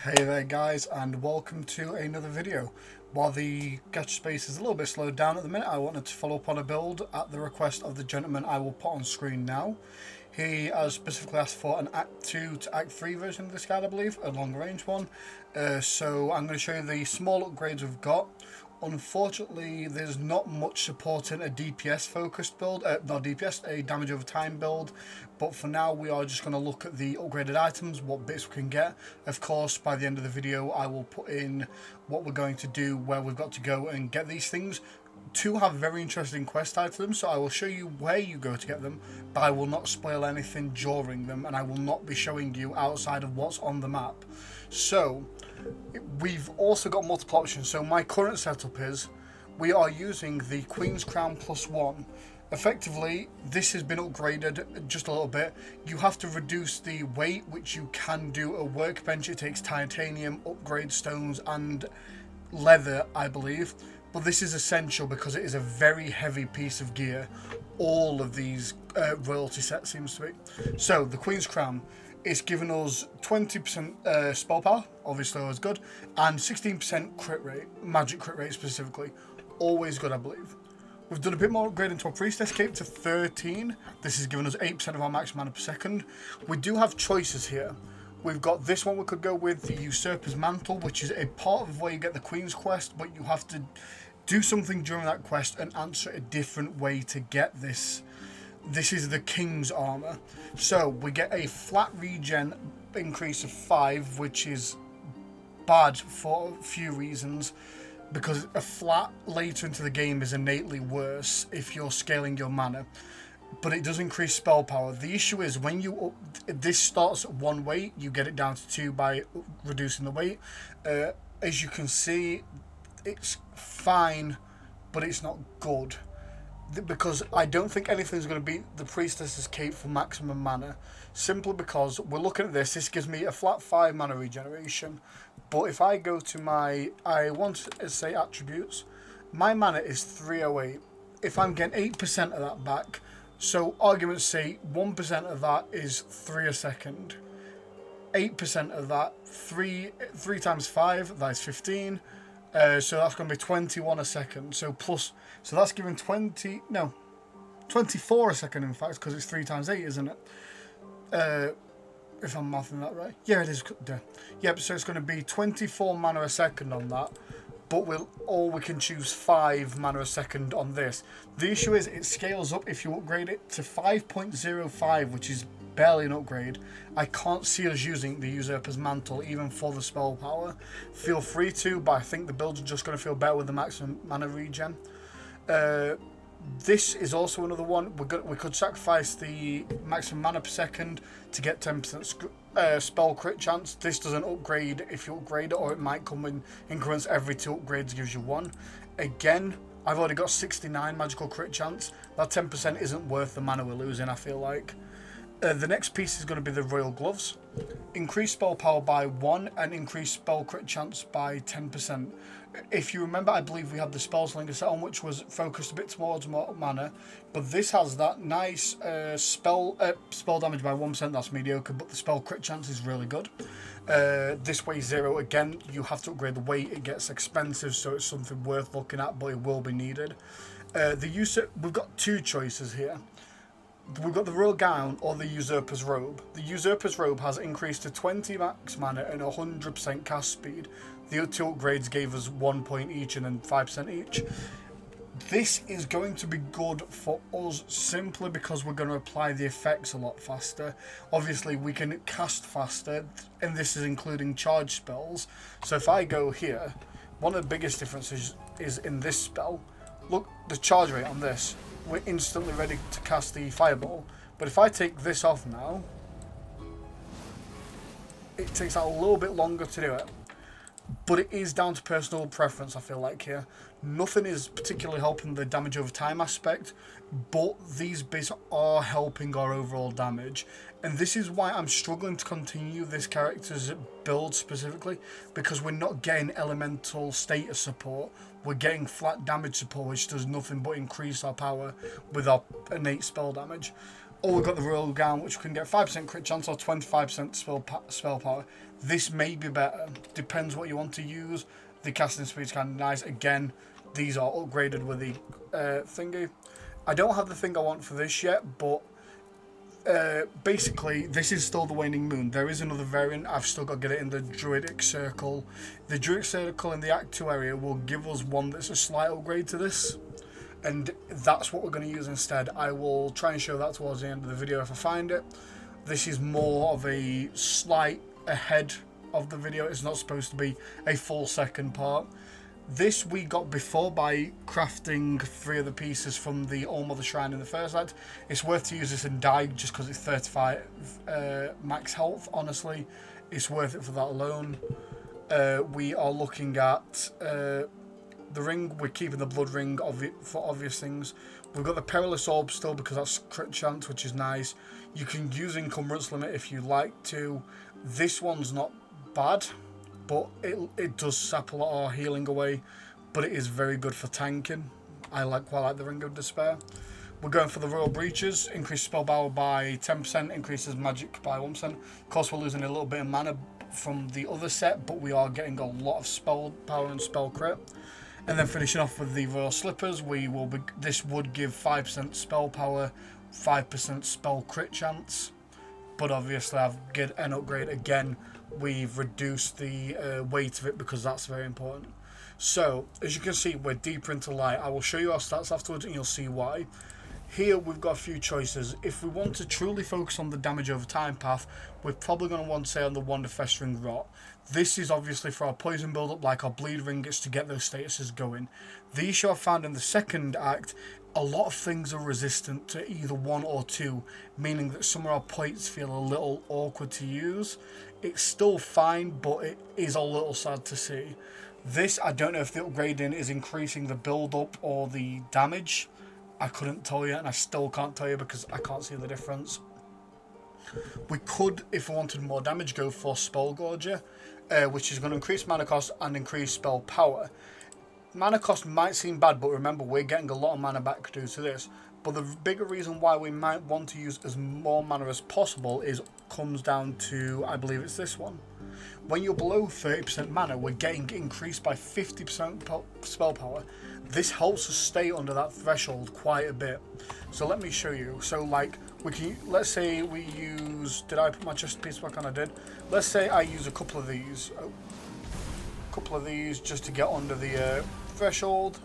Hey there guys, and welcome to another video. While the gacha space is a little bit slowed down at the minute, I wanted to follow up on a build at the request of the gentleman I will put on screen now. He has specifically asked for an Act 2 to Act 3 version of this guide, I believe, a long range one. So I'm going to show you the small upgrades we've got. Unfortunately, there's not much supporting a DPS focused build, not DPS, a damage over time build, but for now we are just going to look at the upgraded items, what bits we can get. Of course, by the end of the video I will put in what we're going to do, where we've got to go and get these things. Two have very interesting quest items, so I will show you where you go to get them, but I will not spoil anything during them, and I will not be showing you outside of what's on the map. So we've also got multiple options. So my current setup is we are using the Queen's Crown +1. Effectively, this has been upgraded just a little bit. You have to reduce the weight, which you can do a workbench. It takes titanium, upgrade stones, and leather, I believe. But this is essential because it is a very heavy piece of gear. All of these royalty sets seems to be. So the Queen's Crown, it's given us 20% spell power, obviously always good, and 16% crit rate, magic crit rate specifically. Always good, I believe. We've done a bit more upgrade into our Priestess Cape to 13. This has given us 8% of our max mana per second. We do have choices here. We've got this one we could go with, the Usurper's Mantle, which is a part of where you get the Queen's Quest, but you have to do something during that quest and answer a different way to get this. This is the King's Armour. So we get a flat regen increase of 5, which is bad for a few reasons, because a flat later into the game is innately worse if you're scaling your mana. But it does increase spell power. The issue is when you this starts at 1 weight, you get it down to 2 by reducing the weight. As you can see, it's fine, but it's not good, because I don't think anything's going to beat the Priestess's Cape for maximum mana, simply because we're looking at this. This gives me a flat 5 mana regeneration, but if I go to my, I want to say attributes, my mana is 308. If I'm getting 8% of that back, so argument's sake, 1% of that is 3 a second. 8% of that, 3 times 5, that is 15. So that's going to be 21 a second. So so that's giving 24 a second in fact, because it's 3 times 8, isn't it? If I'm mathing that right. Yeah, it is. Yep, so it's going to be 24 mana a second on that. But we can choose 5 mana a second on this. The issue is it scales up if you upgrade it to 5.05, which is barely an upgrade. I can't see us using the Usurper's Mantle even for the spell power. Feel free to, but I think the builds are just going to feel better with the maximum mana regen. This is also another one. We could sacrifice the maximum mana per second to get 10% spell crit chance. This doesn't upgrade if you upgrade it, or it might come in increments. Every 2 upgrades gives you 1. Again, I've already got 69 magical crit chance. That 10% isn't worth the mana we're losing, I feel like. The next piece is going to be the Royal Gloves. Increase spell power by 1 and increase spell crit chance by 10%. If you remember, I believe we had the Spellslinger set on, which was focused a bit towards more mana, but this has that nice spell damage by 1%, that's mediocre, but the spell crit chance is really good. This weighs 0. Again, you have to upgrade the weight. It gets expensive, so it's something worth looking at, but it will be needed. We've got 2 choices here. We've got the Royal Gown or the Usurper's Robe. The Usurper's Robe has increased to 20 max mana and 100% cast speed. The other 2 upgrades gave us 1 point each and then 5% each. This is going to be good for us simply because we're going to apply the effects a lot faster. Obviously, we can cast faster, and this is including charge spells. So if I go here, one of the biggest differences is in this spell. Look, the charge rate on this. We're instantly ready to cast the fireball. But if I take this off now, it takes a little bit longer to do it. But it is down to personal preference, I feel like, here. Nothing is particularly helping the damage over time aspect, but these bits are helping our overall damage. And this is why I'm struggling to continue this character's build specifically, because we're not getting elemental status support. We're getting flat damage support, which does nothing but increase our power with our innate spell damage. Or we've got the Royal Gown, which can get 5% crit chance or 25% spell power. This may be better, depends what you want to use. The casting speed's kind of nice. Again, these are upgraded with the thingy. I don't have the thing I want for this yet, but basically this is still the Waning Moon. There is another variant, I've still got to get it in the Druidic Circle. The Druidic Circle in the Act 2 area will give us one that's a slight upgrade to this, and that's what we're going to use instead. I will try and show that towards the end of the video if I find it. This is more of a slight ahead of the video. It's not supposed to be a full second part. This we got before by crafting 3 of the pieces from the All-Mother Shrine in the first act. It's worth to use this and die just because it's 35 max health. Honestly, it's worth it for that alone. We are looking at the ring. We're keeping the blood ring for obvious things. We've got the Perilous Orb still because that's crit chance, which is nice. You can use Encumbrance Limit if you like to. This one's not bad, but it does sap a lot of our healing away, but it is very good for tanking. I quite like the Ring of Despair. We're going for the Royal Breaches. Increase spell power by 10%, increases magic by 1%. Of course, we're losing a little bit of mana from the other set, but we are getting a lot of spell power and spell crit. And then finishing off with the Royal Slippers, this would give 5% spell power, 5% spell crit chance. But obviously, I've get an upgrade again. We've reduced the weight of it because that's very important. So, as you can see, we're deeper into light. I will show you our stats afterwards and you'll see why. Here we've got a few choices. If we want to truly focus on the damage over time path, we're probably going to want to say on the Wand of Festering Rot. This is obviously for our poison build-up, like our bleed ring, it's to get those statuses going. The issue I've found in the second act, a lot of things are resistant to either 1 or 2, meaning that some of our points feel a little awkward to use. It's still fine, but it is a little sad to see. This, I don't know if the upgrading is increasing the build-up or the damage. I couldn't tell you, and I still can't tell you because I can't see the difference. We could, if we wanted more damage, go for Spellgorger, which is going to increase mana cost and increase spell power. Mana cost might seem bad, but remember, we're getting a lot of mana back due to this. But the bigger reason why we might want to use as more mana as possible comes down to, I believe it's this one. When you're below 30% mana, we're getting increased by 50% spell power. This helps us stay under that threshold quite a bit. So let me show you. So like, let's say we use, did I put my chest piece back on? I did. Let's say I use a couple of these. Just to get under the threshold.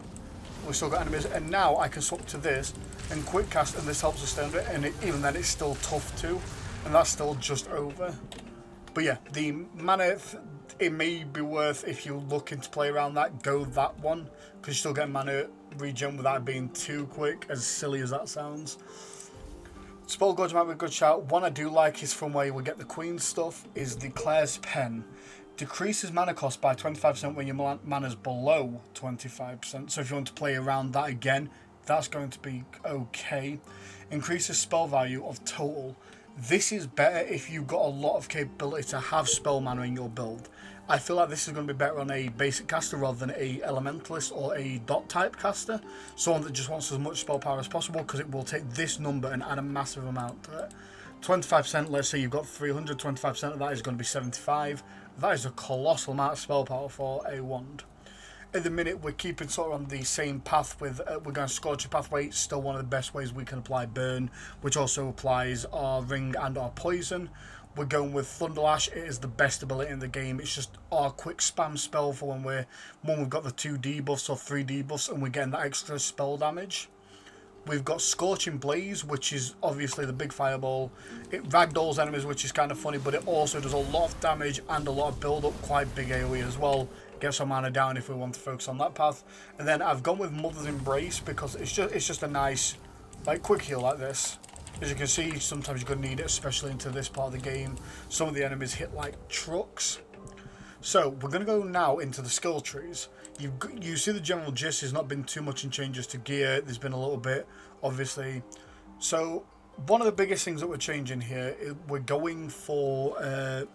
We've still got enemies, and now I can swap to this and quick cast, and this helps us stay under it, and even then it's still tough too, and that's still just over. But yeah, the mana, it may be worth, if you're looking to play around that, go that one, because you still get mana regen without being too quick, as silly as that sounds. Spellgorger might be a good shout. One I do like is from where we get the Queen stuff, is the Claire's Pen. Decreases mana cost by 25% when your mana's below 25%. So if you want to play around that again, that's going to be okay. Increases spell value of total. This is better if you've got a lot of capability to have spell mana in your build. I feel like this is going to be better on a basic caster rather than a elementalist or a dot type caster. Someone that just wants as much spell power as possible, because it will take this number and add a massive amount to it. 25%, let's say you've got 300, 25% of that is going to be 75. That is a colossal amount of spell power for a wand. At the minute, we're keeping sort of on the same path with, we're going Scorcher Pathway. It's still one of the best ways we can apply Burn, which also applies our Ring and our Poison. We're going with Thunderlash. It is the best ability in the game. It's just our quick spam spell for when we've got the 2 debuffs or 3 debuffs and we're getting that extra spell damage. We've got Scorching Blaze, which is obviously the big fireball. It ragdolls enemies, which is kind of funny, but it also does a lot of damage and a lot of build-up, quite big AoE as well. Gets our mana down if we want to focus on that path. And then I've gone with Mother's Embrace because it's just a nice, like, quick heal like this. As you can see, sometimes you're going to need it, especially into this part of the game. Some of the enemies hit like trucks. So we're going to go now into the skill trees. You see the general gist. There's not been too much in changes to gear. There's been a little bit, obviously. So one of the biggest things that we're changing here is we're going for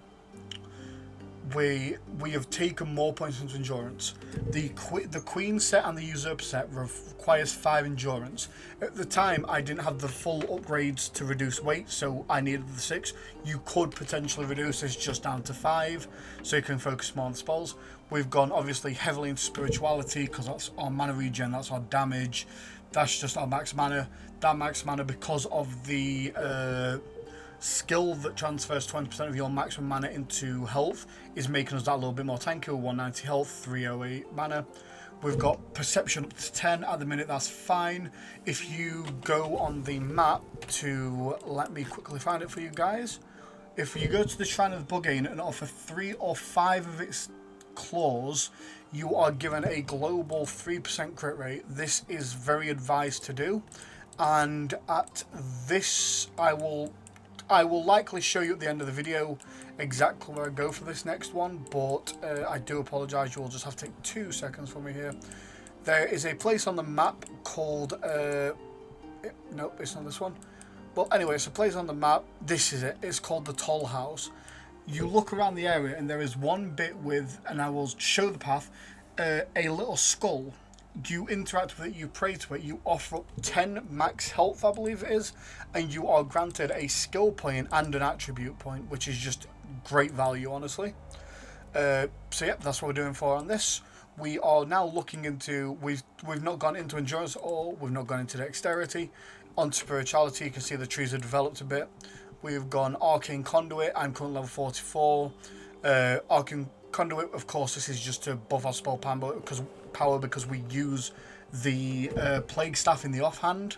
we have taken more points into endurance. The Queen set and the Usurper set requires 5 endurance. At the time, I didn't have the full upgrades to reduce weight, so I needed the 6. You could potentially reduce this just down to 5, so you can focus more on the spells. We've gone obviously heavily into spirituality because that's our mana regen, that's our damage, that's just our max mana. That max mana, because of the skill that transfers 20% of your maximum mana into health, is making us that a little bit more tanky with 190 health, 308 mana. We've got perception up to 10 at the minute, that's fine. If you go on the map to, let me quickly find it for you guys. If you go to the Shrine of the Buggane and offer 3 or 5 of its claws, you are given a global 3% crit rate. This is very advised to do, and at this I will likely show you at the end of the video exactly where I go for this next one, but I do apologise, you will just have to take 2 seconds for me here. There is a place on the map called, nope, it's not this one. But anyway, it's a place on the map, this is it, it's called the Toll House. You look around the area and there is one bit with, and I will show the path, a little skull. You interact with it, you pray to it, you offer up 10 max health, I believe it is, and you are granted a skill point and an attribute point, which is just great value, honestly. So yep, that's what we're doing for on this. We are now looking into, we've not gone into endurance at all, we've not gone into dexterity. On spirituality, you can see the trees have developed a bit. We've gone Arcane Conduit, I'm currently level 44. Arcane Conduit, of course, this is just to buff our spell power because we use the Plague Staff in the offhand.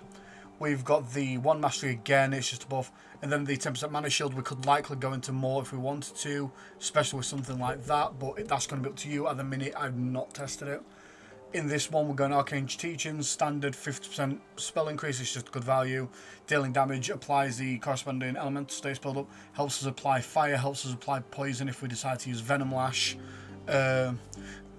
We've got the 1 Mastery again, it's just a buff. And then the 10% Mana Shield, we could likely go into more if we wanted to, especially with something like that, but that's going to be up to you. At the minute, I've not tested it. In this one, we're going Arcane Teachings, standard 50% spell increase, it's just good value. Dealing damage, applies the corresponding elemental status build up, helps us apply fire, helps us apply poison if we decide to use Venom Lash.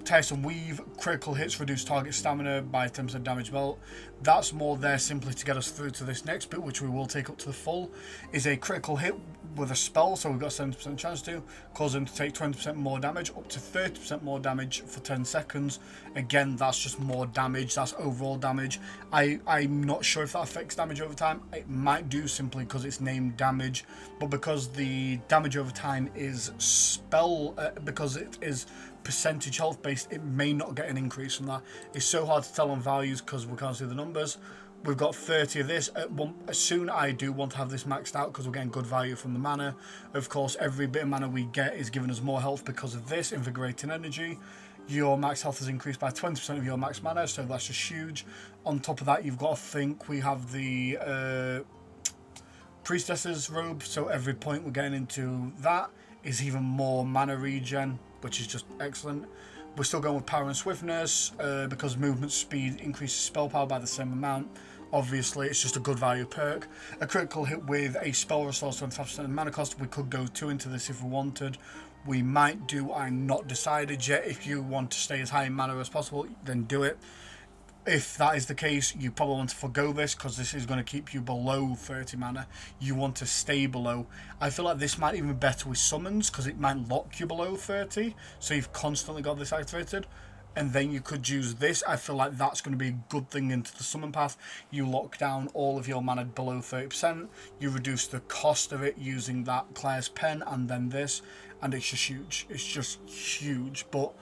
Tiresome Weave, critical hits reduce target stamina by 10% damage belt. That's more there simply to get us through to this next bit, which we will take up to the full. Is a critical hit with a spell, so we've got a 70% chance to cause them to take 20% more damage, up to 30% more damage for 10 seconds. Again, that's just more damage, that's overall damage. I'm not sure if that affects damage over time. It might do simply because it's named damage, but because the damage over time is because it is percentage health based, it may not get an increase from that. It's so hard to tell on values because we can't see the numbers. We've got 30 of this. Soon I do want to have this maxed out because we're getting good value from the mana. Of course, every bit of mana we get is giving us more health because of this invigorating energy. Your max health is increased by 20% of your max mana, so that's just huge. On top of that, you've got to think we have the Priestess's robe, so every point we're getting into that is even more mana regen, which is just excellent. We're still going with power and swiftness because movement speed increases spell power by the same amount. Obviously, it's just a good value perk. A critical hit with a spell restores 25% of mana cost. We could go 2 into this if we wanted. We might do, I'm not decided yet. If you want to stay as high in mana as possible, then do it. If that is the case, you probably want to forgo this because this is going to keep you below 30 mana. You want to stay below. I feel like this might even be better with summons because it might lock you below 30. So you've constantly got this activated. And then you could use this. I feel like that's going to be a good thing into the summon path. You lock down all of your mana below 30%. You reduce the cost of it using that Claire's Pen and then this. And it's just huge. It's just huge. But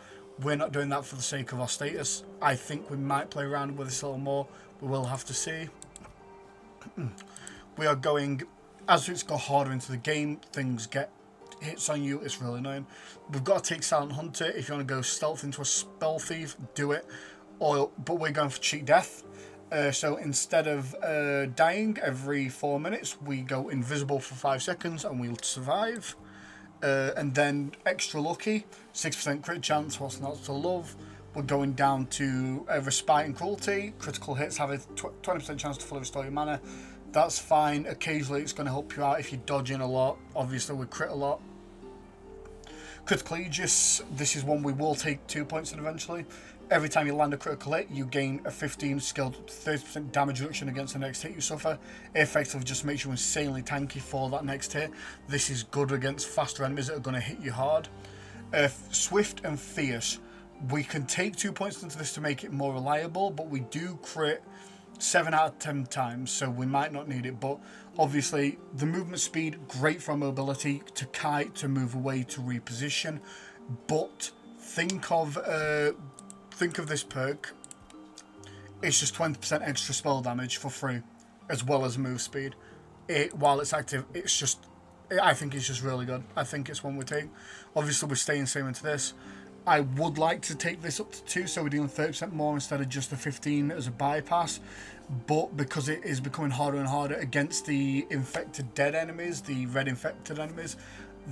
we're not doing that for the sake of our status. I think we might play around with this a little more. We will have to see. We are going, as it's got harder into the game, things get hits on you. It's really annoying. We've got to take Silent Hunter. If you want to go stealth into a Spell Thief, do it. But we're going for cheat death. So instead of dying every 4 minutes, we go invisible for 5 seconds and we'll survive. And then extra lucky, 6% crit chance, what's not to love. We're going down to Respite and Cruelty. Critical hits have a 20% chance to fully restore your mana. That's fine. Occasionally it's going to help you out if you're dodging a lot. Obviously we crit a lot. Critical Aegis, this is one we will take 2 points in eventually. Every time you land a critical hit, you gain a 15 skilled 30% damage reduction against the next hit you suffer. It effectively just makes you insanely tanky for that next hit. This is good against faster enemies that are going to hit you hard. Swift and Fierce. We can take 2 points into this to make it more reliable, but we do crit 7 out of 10 times, so we might not need it. But obviously, the movement speed, great for mobility, to kite, to move away, to reposition. But think of this perk. It's just 20% extra spell damage for free, as well as move speed. While it's active, it's just, I think it's just really good. I think it's one we take. Obviously, we're staying same into this. I would like to take this up to 2, so we're doing 30% more instead of just the 15 as a bypass. But because it is becoming harder and harder against the infected dead enemies, the red infected enemies,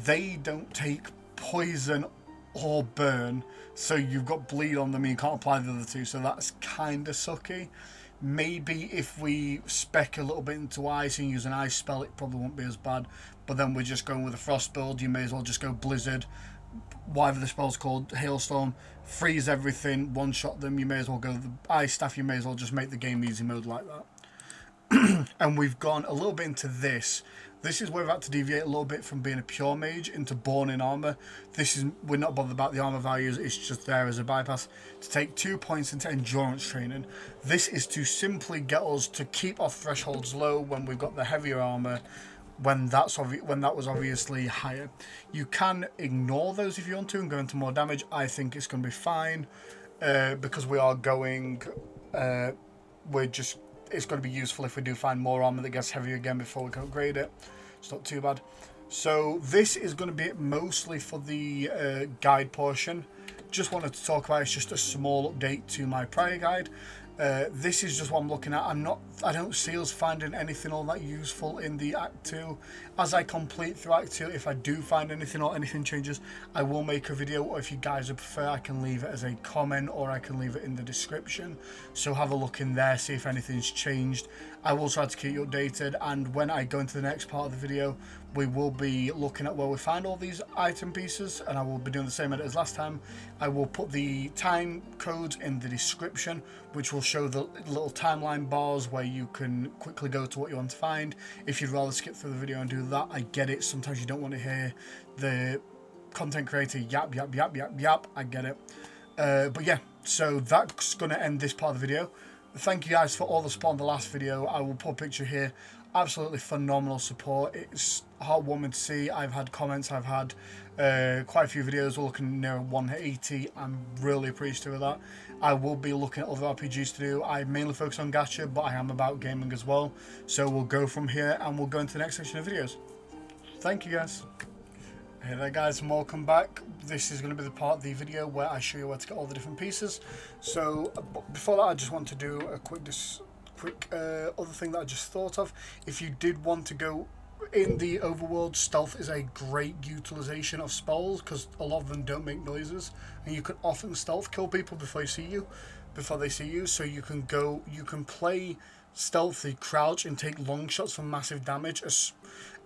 they don't take poison or burn, so you've got bleed on them and you can't apply the other 2, so that's kind of sucky. Maybe if we spec a little bit into ice and use an ice spell, it probably won't be as bad. But then we're just going with a frost build. You may as well just go blizzard, whatever the spell's called, hailstorm, freeze everything, one shot them. You may as well go the ice staff. You may as well just make the game easy mode like that. And we've gone a little bit into this. This is where we've had to deviate a little bit from being a pure mage into born in armor. We're not bothered about the armor values, it's just there as a bypass. To take 2 points into endurance training. This is to simply get us to keep our thresholds low when we've got the heavier armor, when that was obviously higher. You can ignore those if you want to and go into more damage. I think it's going to be fine, because we are going, it's going to be useful if we do find more armor that gets heavier again before we can upgrade it. It's not too bad. So this is going to be mostly for the guide portion. Just wanted to talk about, it's just a small update to my prior guide. This is just what I'm looking at. I don't see us finding anything all that useful in the Act 2. As I complete through Act 2, if I do find anything or anything changes, I will make a video, or if you guys would prefer, I can leave it as a comment or I can leave it in the description. So have a look in there, see if anything's changed. I will try to keep you updated, and when I go into the next part of the video, we will be looking at where we find all these item pieces, and I will be doing the same edit as last time. I will put the time codes in the description, which will show the little timeline bars where you can quickly go to what you want to find. If you'd rather skip through the video and do that, I get it. Sometimes you don't want to hear the content creator yap, yap, yap, yap, yap. I get it. But yeah, so that's going to end this part of the video. Thank you guys for all the support on the last video. I will put a picture here. Absolutely phenomenal support. It's heartwarming to see. I've had comments. I've had quite a few videos. We're looking near 180. I'm really appreciative of that. I will be looking at other RPGs to do. I mainly focus on Gacha, but I am about gaming as well. So we'll go from here and we'll go into the next section of videos. Thank you guys. Hey there guys, and welcome back. This is going to be the part of the video where I show you where to get all the different pieces. So before that, I just want to do a quick other thing that I just thought of. If you did want to go in the overworld, stealth is a great utilization of spells because a lot of them don't make noises, and you can often stealth kill people before they see you. So you can play stealthy, crouch, and take long shots for massive damage.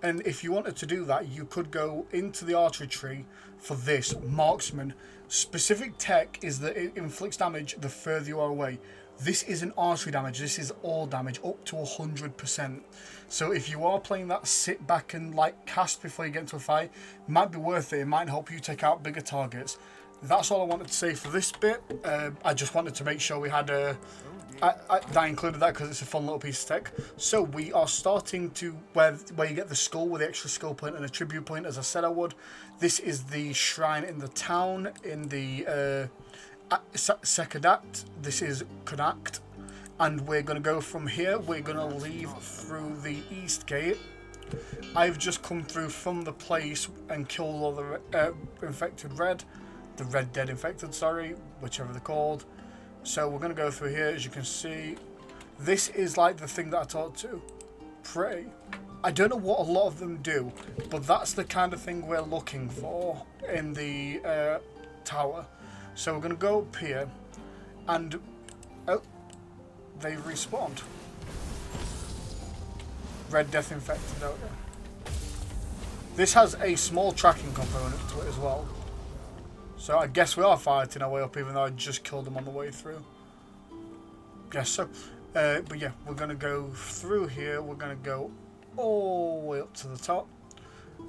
And if you wanted to do that, you could go into the archery tree for this marksman. Specific tech is that it inflicts damage the further you are away. This isn't archery damage, this is all damage, up to 100%. So if you are playing that sit back and like cast before you get into a fight, it might be worth it. It might help you take out bigger targets. That's all I wanted to say for this bit. I just wanted to make sure we had I included that because it's a fun little piece of tech. So we are starting to where you get the skull with the extra skull point and a tribute point, as I said I would. This is the shrine in the town in the second act. This is Connacht, and we're going to go from here. We're going to leave through the east gate. I've just come through from the place and killed all the infected red, the red dead infected, sorry, whichever they're called. So we're going to go through here. As you can see, this is like the thing that I talked to. Pray. I don't know what a lot of them do, but that's the kind of thing we're looking for in the tower. So we're going to go up here, and oh, they respawned. Red death infected, don't they? This has a small tracking component to it as well. So I guess we are fighting our way up, even though I just killed them on the way through. Guess so. But yeah, we're going to go through here. We're going to go all the way up to the top.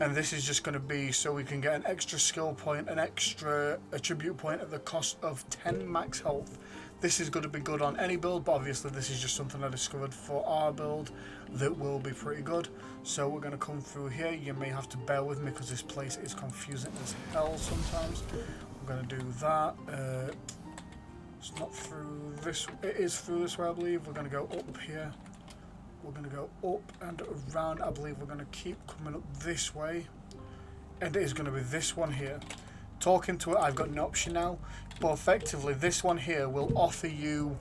And this is just going to be so we can get an extra skill point, an extra attribute point at the cost of 10 max health. This is going to be good on any build, but obviously this is just something I discovered for our build that will be pretty good. So we're going to come through here. You may have to bear with me because this place is confusing as hell sometimes. We're going to do that. It's not through this. It is through this way, I believe. We're going to go up here. We're going to go up and around. I believe we're going to keep coming up this way. And it is going to be this one here. Talking to it, I've got an option now. But effectively, this one here will offer you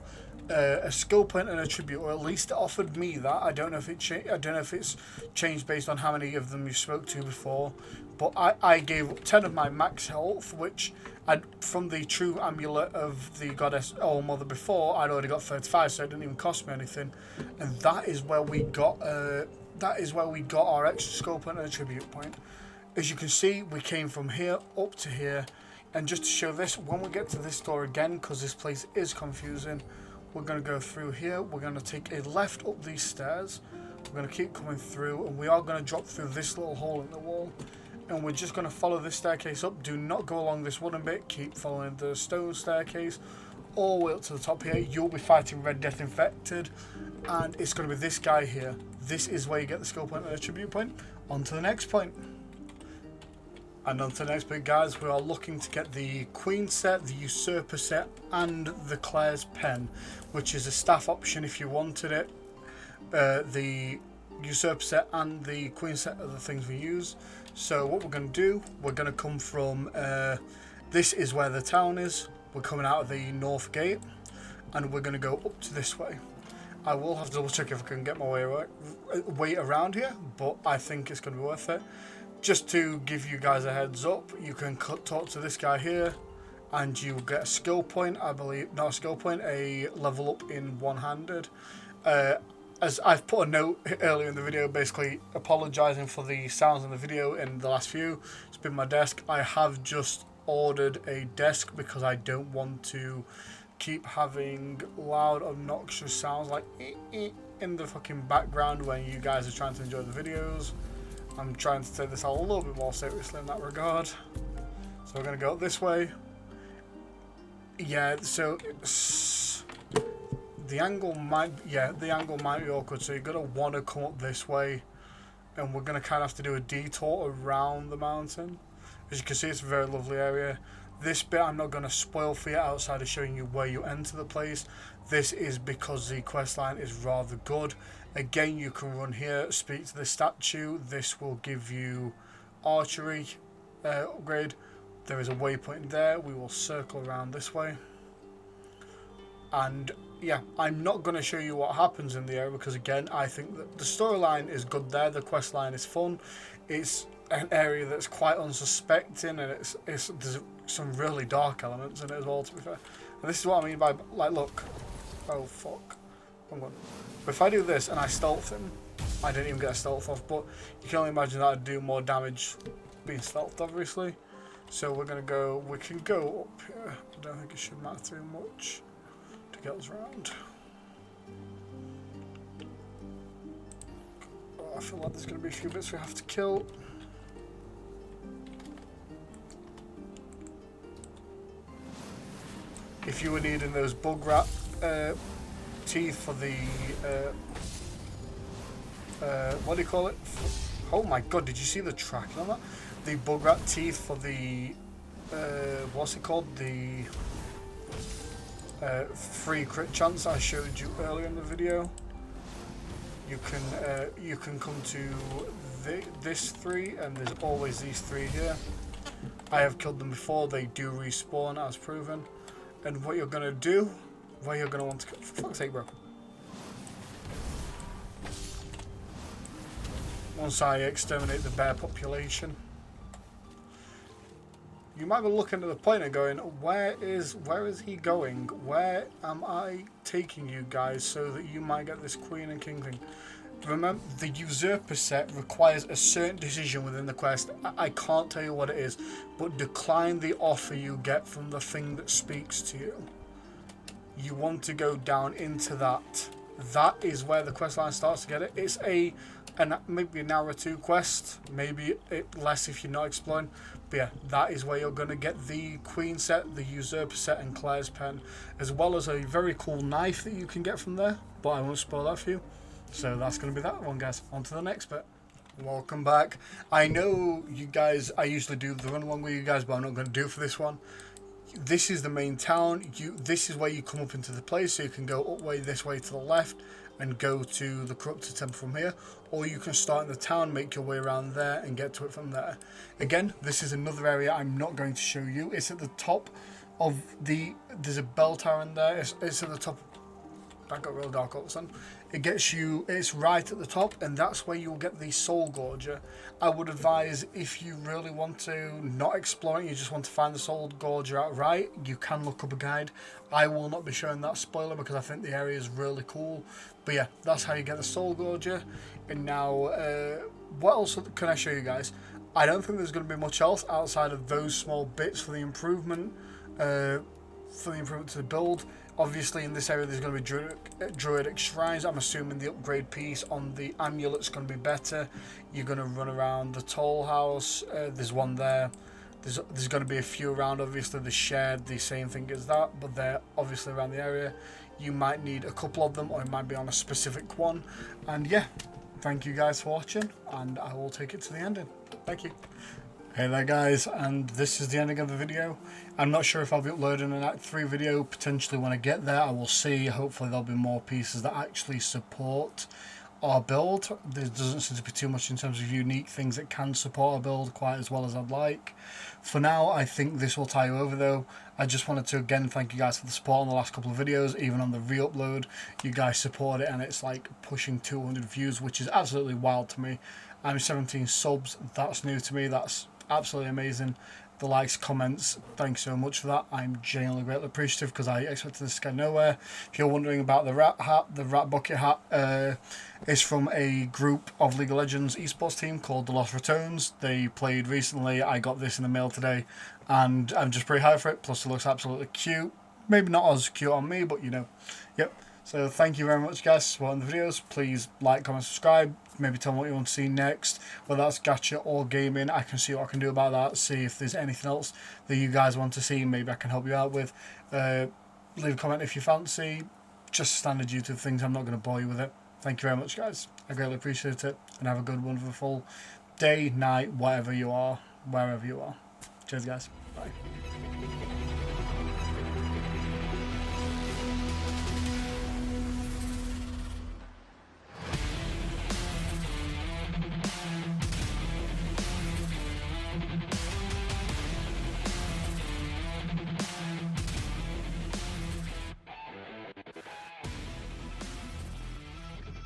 a skill point and a tribute, or at least it offered me that. I don't know if it's changed based on how many of them you spoke to before. But I gave 10 of my max health, which from the true amulet of the goddess or mother before, I'd already got 35, so it didn't even cost me anything. And that is where we got our extra skill point and a tribute point. As you can see, we came from here up to here. And just to show this, when we get to this door again, because this place is confusing, we're going to go through here. We're going to take a left up these stairs. We're going to keep coming through, and we are going to drop through this little hole in the wall. And we're just going to follow this staircase up. Do not go along this wooden bit. Keep following the stone staircase all the way up to the top here. You'll be fighting Red Death Infected, and it's going to be this guy here. This is where you get the skill point and the attribute point. On to the next point. And on to the next bit, guys, we are looking to get the Queen set, the Usurper set, and the Claire's Pen, which is a staff option if you wanted it. The Usurper set and the Queen set are the things we use. So what we're going to do, we're going to come from, this is where the town is. We're coming out of the north gate, and we're going to go up to this way. I will have to double check if I can get my way around here, but I think it's going to be worth it. Just to give you guys a heads up, you can talk to this guy here and you get a skill point, I believe, not a skill point, a level up in one-handed. As I've put a note earlier in the video, basically apologising for the sounds in the video in the last few. It's been my desk. I have just ordered a desk because I don't want to keep having loud, obnoxious sounds like in the fucking background when you guys are trying to enjoy the videos. I'm trying to take this a little bit more seriously in that regard. So we're going to go up this way. Yeah, so the angle might be awkward, so you're going to want to come up this way. And we're going to kind of have to do a detour around the mountain. As you can see, it's a very lovely area. This bit I'm not going to spoil for you outside of showing you where you enter the place. This is because the questline is rather good. Again, you can run here, speak to the statue. This will give you archery upgrade. There is a waypoint there. We will circle around this way. And yeah, I'm not going to show you what happens in the area because again, I think that the storyline is good there. The questline is fun. It's an area that's quite unsuspecting, and there's some really dark elements in it as well, to be fair. And this is what I mean by, like, look. Oh, fuck. I'm going. But if I do this and I stealth him, I didn't even get a stealth off, but you can only imagine that I'd do more damage being stealthed, obviously. So we're going to go, we can go up here. I don't think it should matter too much to get us around. Oh, I feel like there's going to be a few bits we have to kill. If you were needing those bug rat teeth for the what do you call it? Oh my god, did you see the tracking on that? The bug rat teeth for the what's it called? The free crit chance I showed you earlier in the video. You can come to this 3, and there's always these 3 here. I have killed them before. They do respawn as proven. And what you're gonna do, where you're gonna want to go, for fuck's sake, bro. Once I exterminate the bear population, you might be looking at the point and going, where is he going? Where am I taking you guys so that you might get this queen and king thing? Remember, the Usurper set requires a certain decision within the quest. I can't tell you what it is, but decline the offer you get from the thing that speaks to you. You want to go down into that. That is where the questline starts to get it. It's a and maybe an hour 2 quest, maybe less if you're not exploring. But yeah, that is where you're going to get the Queen set, the Usurper set, and Claire's pen, as well as a very cool knife that you can get from there, but I won't spoil that for you. So that's going to be that one, guys. On to the next bit. Welcome back. I know you guys, I usually do the run along with you guys, but I'm not going to do it for this one. This is the main town. This is where you come up into the place, so you can go up way this way to the left and go to the Corrupted Temple from here, or you can start in the town, make your way around there and get to it from there. Again, this is another area I'm not going to show you. It's at the top of there's a bell tower in there. It's at the top. That got real dark all of a sudden. It's right at the top, and that's where you'll get the Spellgorger. I would advise, if you really want to not explore it, you just want to find the Spellgorger outright, you can look up a guide. I will not be showing that spoiler because I think the area is really cool. But yeah, that's how you get the Spellgorger. And now, what else can I show you guys? I don't think there's going to be much else outside of those small bits for the improvement to the build. Obviously, in this area, there's going to be druidic shrines. I'm assuming the upgrade piece on the amulet's going to be better. You're going to run around the toll house. There's one there. There's going to be a few around. Obviously, the shared, the same thing as that, but they're obviously around the area. You might need a couple of them, or it might be on a specific one. And yeah, thank you guys for watching, and I will take it to the ending. Thank you. Hey there guys, and this is the ending of the video. I'm not sure if I'll be uploading an Act 3 video, potentially when I get there, I will see. Hopefully there'll be more pieces that actually support our build. There doesn't seem to be too much in terms of unique things that can support our build quite as well as I'd like. For now, I think this will tie you over though. I just wanted to again thank you guys for the support on the last couple of videos, even on the re-upload. You guys support it and it's like pushing 200 views, which is absolutely wild to me. I'm 17 subs, that's new to me, that's absolutely amazing. The likes, comments, thanks so much for that. I'm genuinely greatly appreciative because I expected this to go nowhere. If you're wondering about the rat hat, the rat bucket hat is from a group of League of Legends esports team called the Lost Returns. They played recently. I got this in the mail today and I'm just pretty high for it. Plus it looks absolutely cute. Maybe not as cute on me, but you know, yep. So thank you very much guys for watching the videos. Please like, comment, subscribe. Maybe tell me what you want to see next, whether that's gacha or gaming. I can see what I can do about that, see if there's anything else that you guys want to see, maybe I can help you out with. Leave a comment if you fancy. Just standard YouTube things, I'm not going to bore you with it. Thank you very much guys, I greatly appreciate it, and have a good wonderful day, night, whatever you are, wherever you are. Cheers guys, bye.